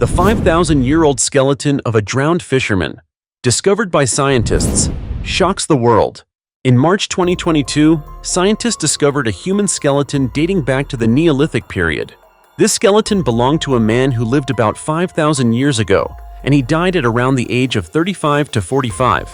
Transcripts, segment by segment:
The 5,000-year-old skeleton of a drowned fisherman, discovered by scientists, shocks the world. In March 2022, scientists discovered a human skeleton dating back to the Neolithic period. This skeleton belonged to a man who lived about 5,000 years ago, and he died at around the age of 35 to 45.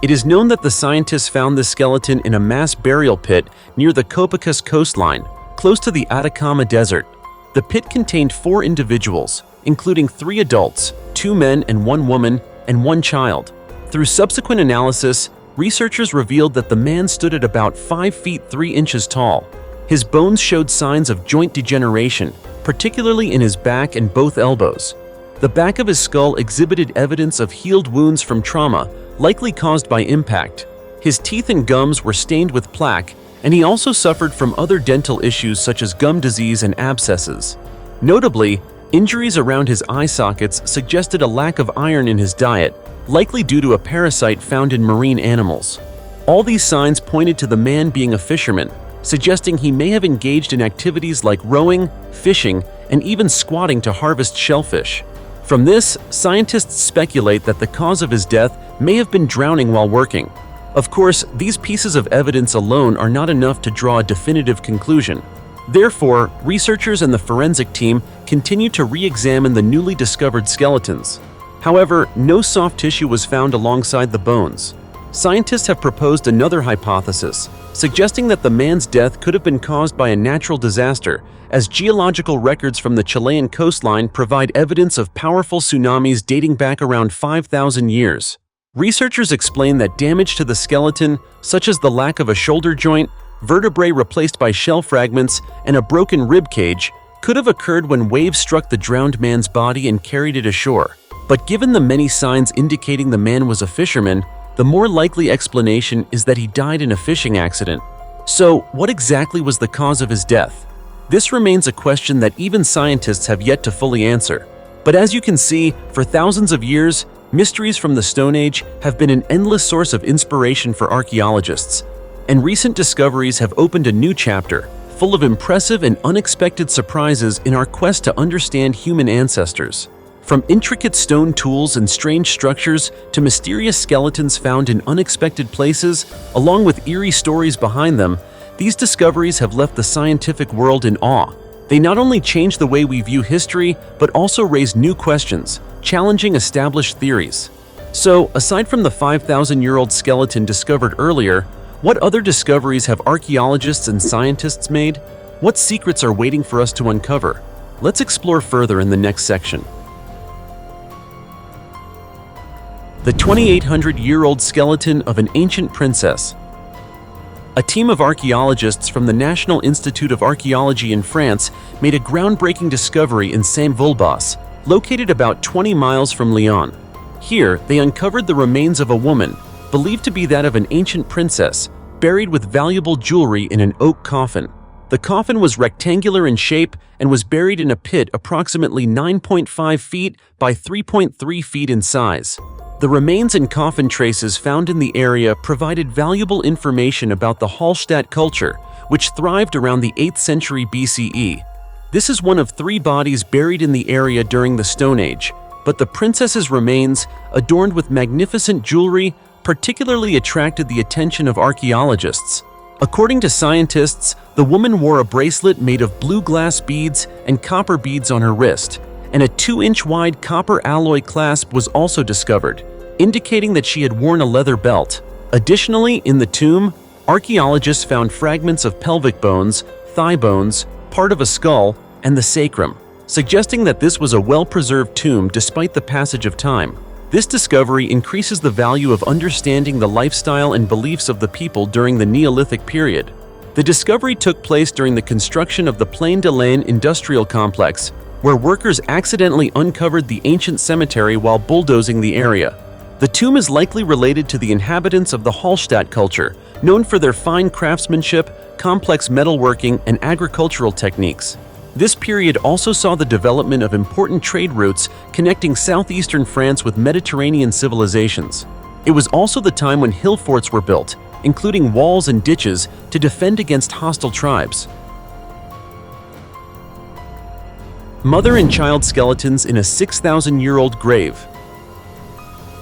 It is known that the scientists found this skeleton in a mass burial pit near the Copacas coastline, close to the Atacama Desert. The pit contained 4 individuals, including 3 adults, 2 men and 1 woman, and 1 child. Through subsequent analysis, researchers revealed that the man stood at about 5 feet 3 inches tall. His bones showed signs of joint degeneration, particularly in his back and both elbows. The back of his skull exhibited evidence of healed wounds from trauma, likely caused by impact. His teeth and gums were stained with plaque, and he also suffered from other dental issues such as gum disease and abscesses. Notably, injuries around his eye sockets suggested a lack of iron in his diet, likely due to a parasite found in marine animals. All these signs pointed to the man being a fisherman, suggesting he may have engaged in activities like rowing, fishing, and even squatting to harvest shellfish. From this, scientists speculate that the cause of his death may have been drowning while working. Of course, these pieces of evidence alone are not enough to draw a definitive conclusion. Therefore, researchers and the forensic team continue to re-examine the newly discovered skeletons. However, no soft tissue was found alongside the bones. Scientists have proposed another hypothesis, suggesting that the man's death could have been caused by a natural disaster, as geological records from the Chilean coastline provide evidence of powerful tsunamis dating back around 5,000 years. Researchers explain that damage to the skeleton, such as the lack of a shoulder joint, vertebrae replaced by shell fragments, and a broken rib cage, could have occurred when waves struck the drowned man's body and carried it ashore. But given the many signs indicating the man was a fisherman, the more likely explanation is that he died in a fishing accident. So, what exactly was the cause of his death? This remains a question that even scientists have yet to fully answer. But as you can see, for thousands of years, mysteries from the Stone Age have been an endless source of inspiration for archaeologists. And recent discoveries have opened a new chapter, full of impressive and unexpected surprises in our quest to understand human ancestors. From intricate stone tools and strange structures to mysterious skeletons found in unexpected places, along with eerie stories behind them, these discoveries have left the scientific world in awe. They not only change the way we view history, but also raise new questions, challenging established theories. So, aside from the 5,000-year-old skeleton discovered earlier, what other discoveries have archaeologists and scientists made? What secrets are waiting for us to uncover? Let's explore further in the next section. The 2,800-year-old skeleton of an ancient princess. A team of archaeologists from the National Institute of Archaeology in France made a groundbreaking discovery in Saint-Vulbas, located about 20 miles from Lyon. Here, they uncovered the remains of a woman, believed to be that of an ancient princess, buried with valuable jewelry in an oak coffin. The coffin was rectangular in shape and was buried in a pit approximately 9.5 feet by 3.3 feet in size. The remains and coffin traces found in the area provided valuable information about the Hallstatt culture, which thrived around the 8th century BCE. This is one of 3 bodies buried in the area during the Stone Age, but the princess's remains, adorned with magnificent jewelry, particularly attracted the attention of archaeologists. According to scientists, the woman wore a bracelet made of blue glass beads and copper beads on her wrist, and a 2-inch wide copper alloy clasp was also discovered, indicating that she had worn a leather belt. Additionally, in the tomb, archaeologists found fragments of pelvic bones, thigh bones, part of a skull, and the sacrum, suggesting that this was a well-preserved tomb despite the passage of time. This discovery increases the value of understanding the lifestyle and beliefs of the people during the Neolithic period. The discovery took place during the construction of the Plaine de Laine industrial complex, where workers accidentally uncovered the ancient cemetery while bulldozing the area. The tomb is likely related to the inhabitants of the Hallstatt culture, known for their fine craftsmanship, complex metalworking, and agricultural techniques. This period also saw the development of important trade routes connecting southeastern France with Mediterranean civilizations. It was also the time when hill forts were built, including walls and ditches, to defend against hostile tribes. Mother and child skeletons in a 6,000-year-old grave.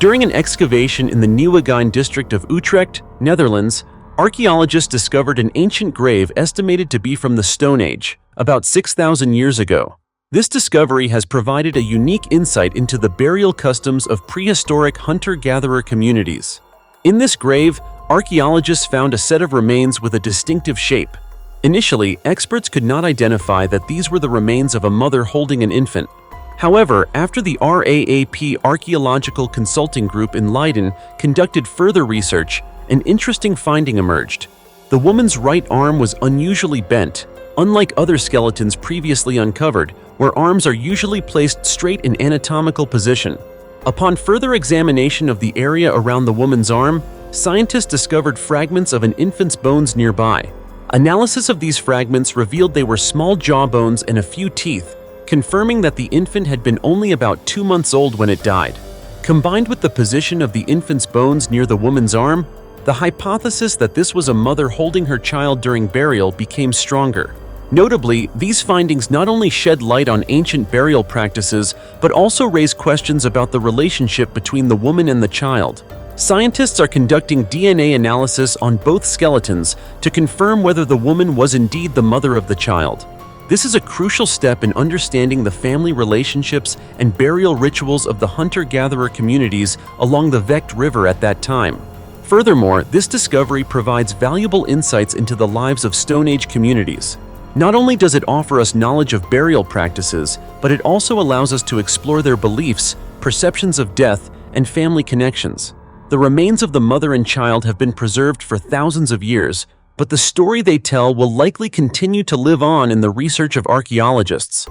During an excavation in the Nieuwegein district of Utrecht, Netherlands, archaeologists discovered an ancient grave estimated to be from the Stone Age, about 6,000 years ago. This discovery has provided a unique insight into the burial customs of prehistoric hunter-gatherer communities. In this grave, archaeologists found a set of remains with a distinctive shape. Initially, experts could not identify that these were the remains of a mother holding an infant. However, after the RAAP Archaeological Consulting Group in Leiden conducted further research, an interesting finding emerged. The woman's right arm was unusually bent, unlike other skeletons previously uncovered, where arms are usually placed straight in anatomical position. Upon further examination of the area around the woman's arm, scientists discovered fragments of an infant's bones nearby. Analysis of these fragments revealed they were small jaw bones and a few teeth, confirming that the infant had been only about 2 months old when it died. Combined with the position of the infant's bones near the woman's arm, the hypothesis that this was a mother holding her child during burial became stronger. Notably, these findings not only shed light on ancient burial practices, but also raise questions about the relationship between the woman and the child. Scientists are conducting DNA analysis on both skeletons to confirm whether the woman was indeed the mother of the child. This is a crucial step in understanding the family relationships and burial rituals of the hunter-gatherer communities along the Vecht River at that time. Furthermore, this discovery provides valuable insights into the lives of Stone Age communities. Not only does it offer us knowledge of burial practices, but it also allows us to explore their beliefs, perceptions of death, and family connections. The remains of the mother and child have been preserved for thousands of years, but the story they tell will likely continue to live on in the research of archaeologists.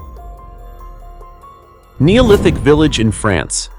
Neolithic village in France.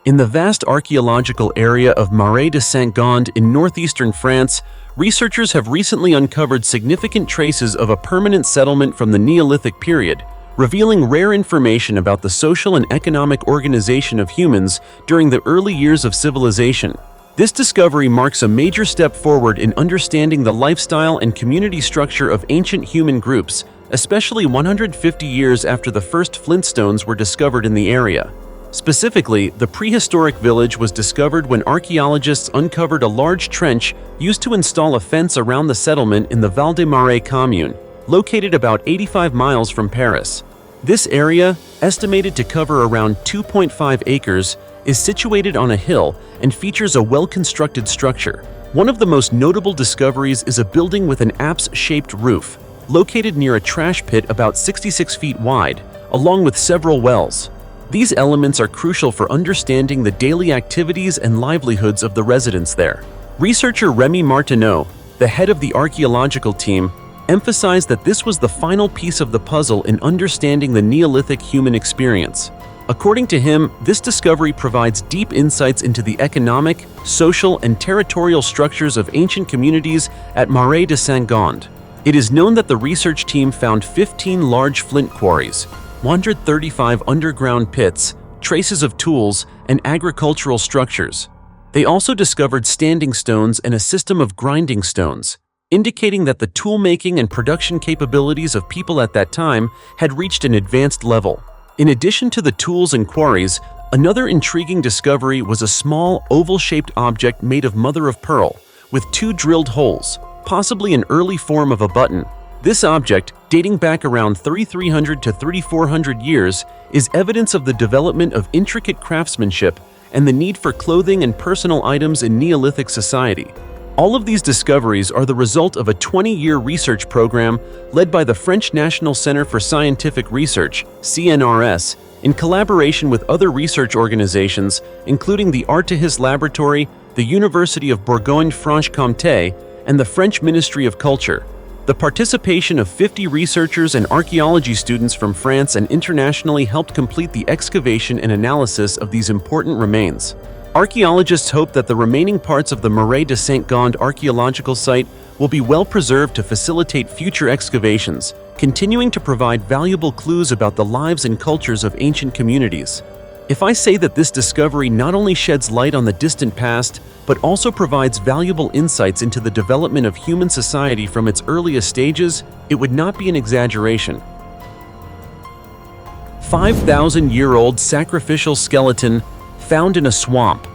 In the vast archaeological area of Marais de Saint-Gond in northeastern France, researchers have recently uncovered significant traces of a permanent settlement from the Neolithic period, revealing rare information about the social and economic organization of humans during the early years of civilization. This discovery marks a major step forward in understanding the lifestyle and community structure of ancient human groups, especially 150 years after the first flintstones were discovered in the area. Specifically, the prehistoric village was discovered when archaeologists uncovered a large trench used to install a fence around the settlement in the Val de Marais commune, located about 85 miles from Paris. This area, estimated to cover around 2.5 acres, is situated on a hill and features a well-constructed structure. One of the most notable discoveries is a building with an apse-shaped roof, located near a trash pit about 66 feet wide, along with several wells. These elements are crucial for understanding the daily activities and livelihoods of the residents there. Researcher Remy Martineau, the head of the archaeological team, emphasized that this was the final piece of the puzzle in understanding the Neolithic human experience. According to him, this discovery provides deep insights into the economic, social, and territorial structures of ancient communities at Marais de Saint-Gond. It is known that the research team found 15 large flint quarries, 135 underground pits, traces of tools, and agricultural structures. They also discovered standing stones and a system of grinding stones, indicating that the tool-making and production capabilities of people at that time had reached an advanced level. In addition to the tools and quarries, another intriguing discovery was a small, oval-shaped object made of mother-of-pearl, with 2 drilled holes, possibly an early form of a button. This object, dating back around 3300 to 3400 years, is evidence of the development of intricate craftsmanship and the need for clothing and personal items in Neolithic society. All of these discoveries are the result of a 20-year research program led by the French National Center for Scientific Research, CNRS, in collaboration with other research organizations, including the Artehis Laboratory, the University of Bourgogne-Franche-Comté, and the French Ministry of Culture. The participation of 50 researchers and archaeology students from France and internationally helped complete the excavation and analysis of these important remains. Archaeologists hope that the remaining parts of the Marais de Saint-Gond archaeological site will be well preserved to facilitate future excavations, continuing to provide valuable clues about the lives and cultures of ancient communities. If I say that this discovery not only sheds light on the distant past, but also provides valuable insights into the development of human society from its earliest stages, it would not be an exaggeration. 5,000-year-old sacrificial skeleton found in a swamp.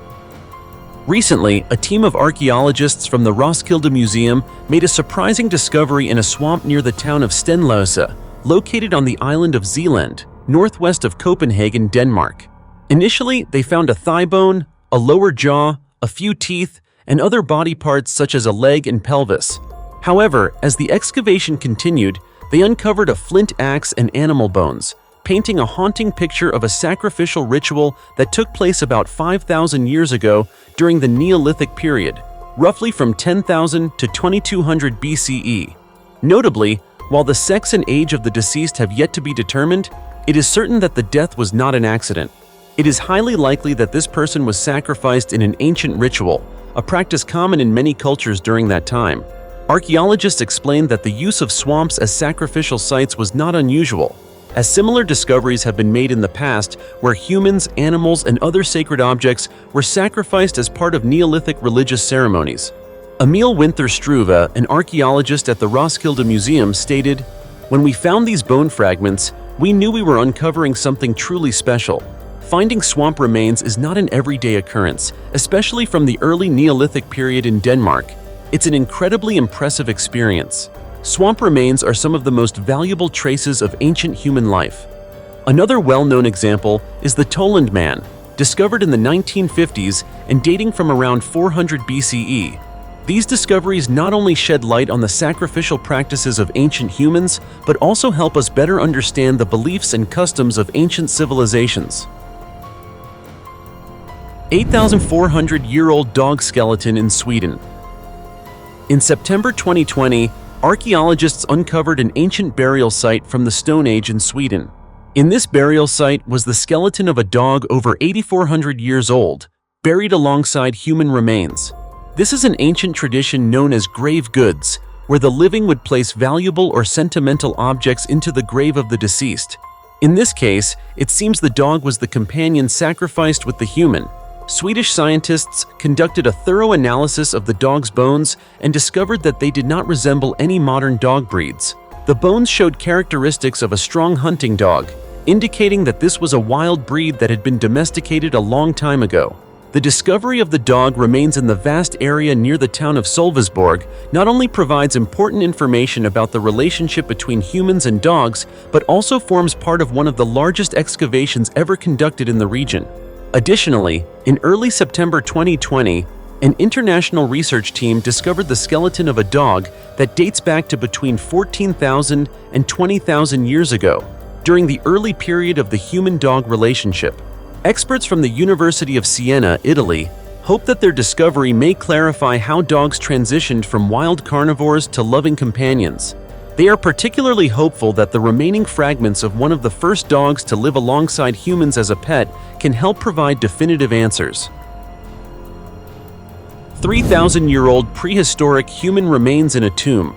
Recently, a team of archaeologists from the Roskilde Museum made a surprising discovery in a swamp near the town of Stenløse, located on the island of Zealand, northwest of Copenhagen, Denmark. Initially, they found a thigh bone, a lower jaw, a few teeth, and other body parts such as a leg and pelvis. However, as the excavation continued, they uncovered a flint axe and animal bones, painting a haunting picture of a sacrificial ritual that took place about 5,000 years ago during the Neolithic period, roughly from 10,000 to 2200 BCE. Notably, while the sex and age of the deceased have yet to be determined, it is certain that the death was not an accident. It is highly likely that this person was sacrificed in an ancient ritual, a practice common in many cultures during that time. Archaeologists explained that the use of swamps as sacrificial sites was not unusual, as similar discoveries have been made in the past where humans, animals, and other sacred objects were sacrificed as part of Neolithic religious ceremonies. Emil Winther Struve, an archaeologist at the Roskilde Museum, stated, "When we found these bone fragments, we knew we were uncovering something truly special. Finding swamp remains is not an everyday occurrence, especially from the early Neolithic period in Denmark. It's an incredibly impressive experience. Swamp remains are some of the most valuable traces of ancient human life." Another well-known example is the Toland Man, discovered in the 1950s and dating from around 400 BCE. These discoveries not only shed light on the sacrificial practices of ancient humans, but also help us better understand the beliefs and customs of ancient civilizations. 8,400-year-old dog skeleton in Sweden. In September 2020, archaeologists uncovered an ancient burial site from the Stone Age in Sweden. In this burial site was the skeleton of a dog over 8,400 years old, buried alongside human remains. This is an ancient tradition known as grave goods, where the living would place valuable or sentimental objects into the grave of the deceased. In this case, it seems the dog was the companion sacrificed with the human. Swedish scientists conducted a thorough analysis of the dog's bones and discovered that they did not resemble any modern dog breeds. The bones showed characteristics of a strong hunting dog, indicating that this was a wild breed that had been domesticated a long time ago. The discovery of the dog remains in the vast area near the town of Sölvesborg not only provides important information about the relationship between humans and dogs, but also forms part of one of the largest excavations ever conducted in the region. Additionally, in early September 2020, an international research team discovered the skeleton of a dog that dates back to between 14,000 and 20,000 years ago, during the early period of the human-dog relationship. Experts from the University of Siena, Italy, hope that their discovery may clarify how dogs transitioned from wild carnivores to loving companions. They are particularly hopeful that the remaining fragments of one of the first dogs to live alongside humans as a pet can help provide definitive answers. 3,000-year-old prehistoric human remains in a tomb.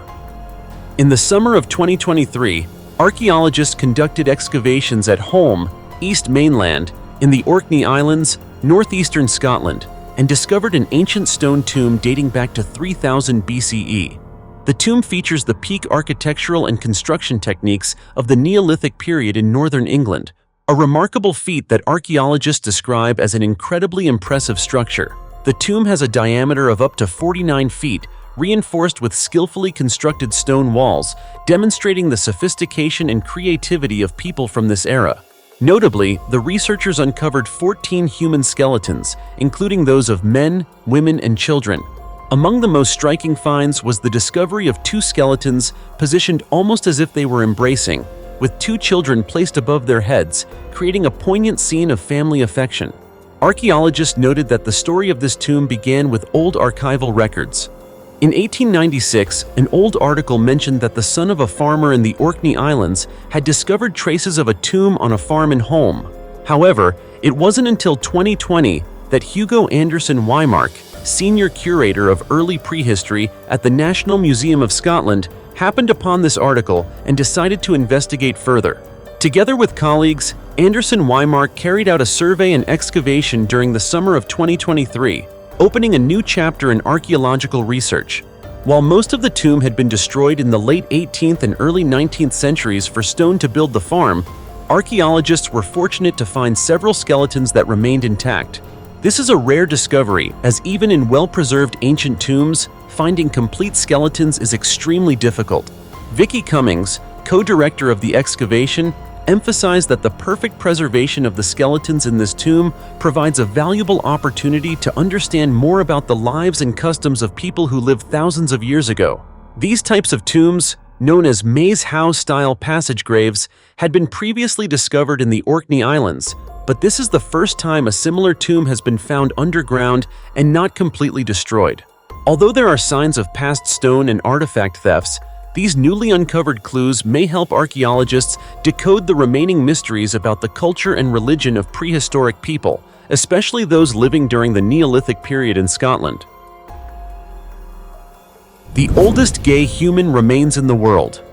In the summer of 2023, archaeologists conducted excavations at Holme, East Mainland, in the Orkney Islands, northeastern Scotland, and discovered an ancient stone tomb dating back to 3000 BCE. The tomb features the peak architectural and construction techniques of the Neolithic period in northern England, a remarkable feat that archaeologists describe as an incredibly impressive structure. The tomb has a diameter of up to 49 feet, reinforced with skillfully constructed stone walls, demonstrating the sophistication and creativity of people from this era. Notably, the researchers uncovered 14 human skeletons, including those of men, women, and children. Among the most striking finds was the discovery of two skeletons positioned almost as if they were embracing, with two children placed above their heads, creating a poignant scene of family affection. Archaeologists noted that the story of this tomb began with old archival records. In 1896, an old article mentioned that the son of a farmer in the Orkney Islands had discovered traces of a tomb on a farm in Holme. However, it wasn't until 2020 that Hugo Anderson Weimark, senior curator of early prehistory at the National Museum of Scotland, happened upon this article and decided to investigate further. Together with colleagues, Anderson Weimark carried out a survey and excavation during the summer of 2023, opening a new chapter in archaeological research. While most of the tomb had been destroyed in the late 18th and early 19th centuries for stone to build the farm, archaeologists were fortunate to find several skeletons that remained intact. This is a rare discovery, as even in well-preserved ancient tombs, finding complete skeletons is extremely difficult. Vicky Cummings, co-director of the excavation, emphasized that the perfect preservation of the skeletons in this tomb provides a valuable opportunity to understand more about the lives and customs of people who lived thousands of years ago. These types of tombs, known as maze house-style passage graves, had been previously discovered in the Orkney Islands, but this is the first time a similar tomb has been found underground and not completely destroyed. Although there are signs of past stone and artifact thefts, these newly uncovered clues may help archaeologists decode the remaining mysteries about the culture and religion of prehistoric people, especially those living during the Neolithic period in Scotland. The oldest gay human remains in the world.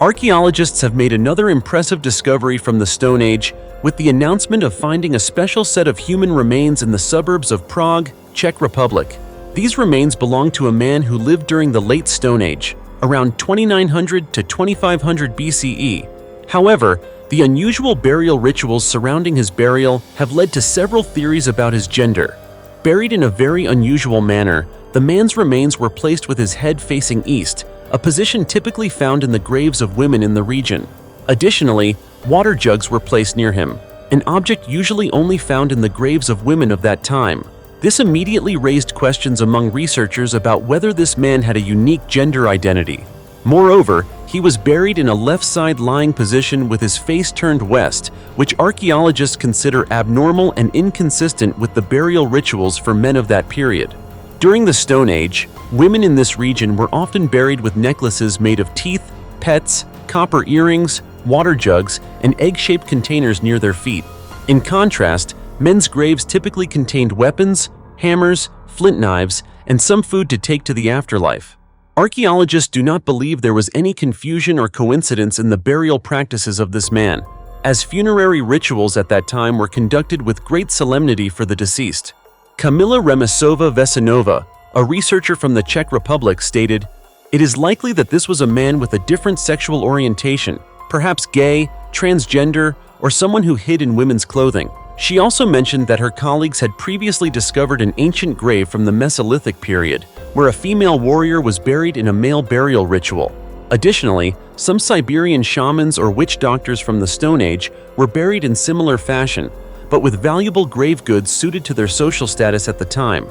Archaeologists have made another impressive discovery from the Stone Age with the announcement of finding a special set of human remains in the suburbs of Prague, Czech Republic. These remains belong to a man who lived during the late Stone Age, around 2900 to 2500 BCE. However, the unusual burial rituals surrounding his burial have led to several theories about his gender. Buried in a very unusual manner, the man's remains were placed with his head facing east, a position typically found in the graves of women in the region. Additionally, water jugs were placed near him, an object usually only found in the graves of women of that time. This immediately raised questions among researchers about whether this man had a unique gender identity. Moreover, he was buried in a left-side lying position with his face turned west, which archaeologists consider abnormal and inconsistent with the burial rituals for men of that period. During the Stone Age, women in this region were often buried with necklaces made of teeth, pets, copper earrings, water jugs, and egg-shaped containers near their feet. In contrast, men's graves typically contained weapons, hammers, flint knives, and some food to take to the afterlife. Archaeologists do not believe there was any confusion or coincidence in the burial practices of this man, as funerary rituals at that time were conducted with great solemnity for the deceased. Kamila Remisova-Vesenova, a researcher from the Czech Republic, stated, "It is likely that this was a man with a different sexual orientation, perhaps gay, transgender, or someone who hid in women's clothing." She also mentioned that her colleagues had previously discovered an ancient grave from the Mesolithic period, where a female warrior was buried in a male burial ritual. Additionally, some Siberian shamans or witch doctors from the Stone Age were buried in similar fashion, but with valuable grave goods suited to their social status at the time.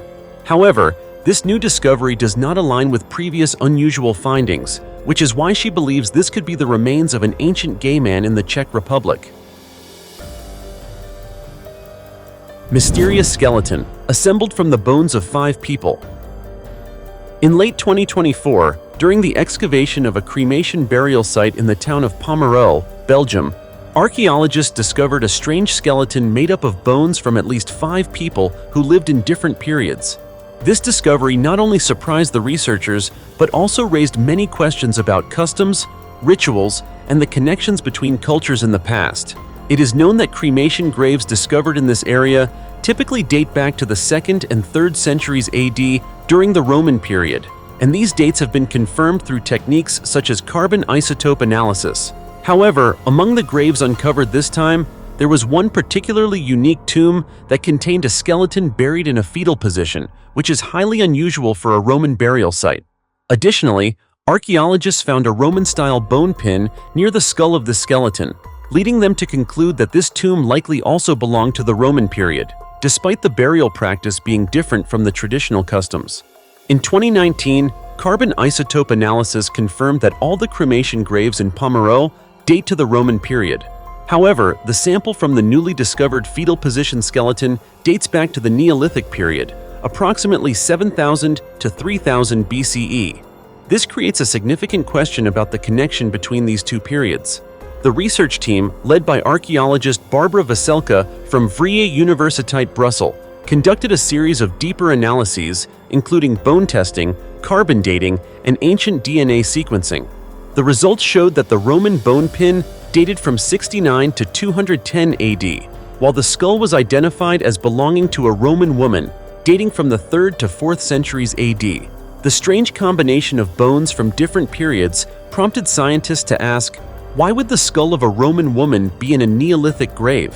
However, this new discovery does not align with previous unusual findings, which is why she believes this could be the remains of an ancient gay man in the Czech Republic. Mysterious skeleton, assembled from the bones of 5 people. In late 2024, during the excavation of a cremation burial site in the town of Pomerol, Belgium, archaeologists discovered a strange skeleton made up of bones from at least 5 people who lived in different periods. This discovery not only surprised the researchers, but also raised many questions about customs, rituals, and the connections between cultures in the past. It is known that cremation graves discovered in this area typically date back to the 2nd and 3rd centuries AD during the Roman period, and these dates have been confirmed through techniques such as carbon isotope analysis. However, among the graves uncovered this time, there was one particularly unique tomb that contained a skeleton buried in a fetal position, which is highly unusual for a Roman burial site. Additionally, archaeologists found a Roman-style bone pin near the skull of the skeleton, leading them to conclude that this tomb likely also belonged to the Roman period, despite the burial practice being different from the traditional customs. In 2019, carbon isotope analysis confirmed that all the cremation graves in Pomerol date to the Roman period. However, the sample from the newly discovered fetal position skeleton dates back to the Neolithic period, approximately 7,000 to 3,000 BCE. This creates a significant question about the connection between these two periods. The research team, led by archaeologist Barbara Veselka from Vrije Universiteit Brussels, conducted a series of deeper analyses, including bone testing, carbon dating, and ancient DNA sequencing. The results showed that the Roman bone pin dated from 69 to 210 AD, while the skull was identified as belonging to a Roman woman, dating from the 3rd to 4th centuries AD. The strange combination of bones from different periods prompted scientists to ask, Why would the skull of a Roman woman be in a Neolithic grave?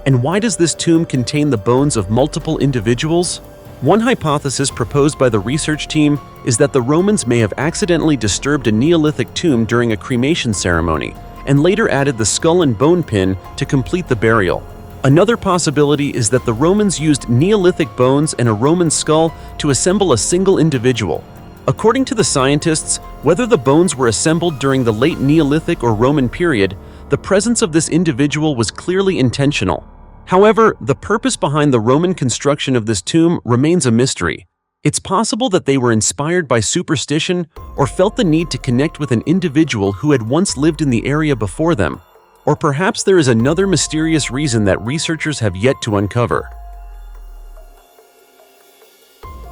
And why does this tomb contain the bones of multiple individuals? One hypothesis proposed by the research team is that the Romans may have accidentally disturbed a Neolithic tomb during a cremation ceremony and later added the skull and bone pin to complete the burial. Another possibility is that the Romans used Neolithic bones and a Roman skull to assemble a single individual. According to the scientists, whether the bones were assembled during the late Neolithic or Roman period, the presence of this individual was clearly intentional. However, the purpose behind the Roman construction of this tomb remains a mystery. It's possible that they were inspired by superstition or felt the need to connect with an individual who had once lived in the area before them. Or perhaps there is another mysterious reason that researchers have yet to uncover.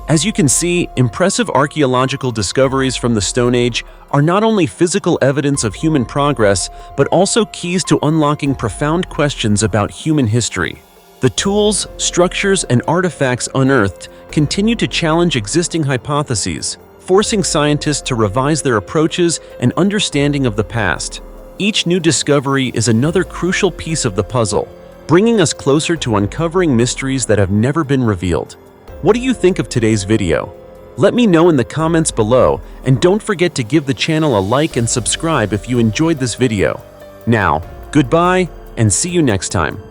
As you can see, impressive archaeological discoveries from the Stone Age are not only physical evidence of human progress, but also keys to unlocking profound questions about human history. The tools, structures, and artifacts unearthed continue to challenge existing hypotheses, forcing scientists to revise their approaches and understanding of the past. Each new discovery is another crucial piece of the puzzle, bringing us closer to uncovering mysteries that have never been revealed. What do you think of today's video? Let me know in the comments below, and don't forget to give the channel a like and subscribe if you enjoyed this video. Now, goodbye and see you next time.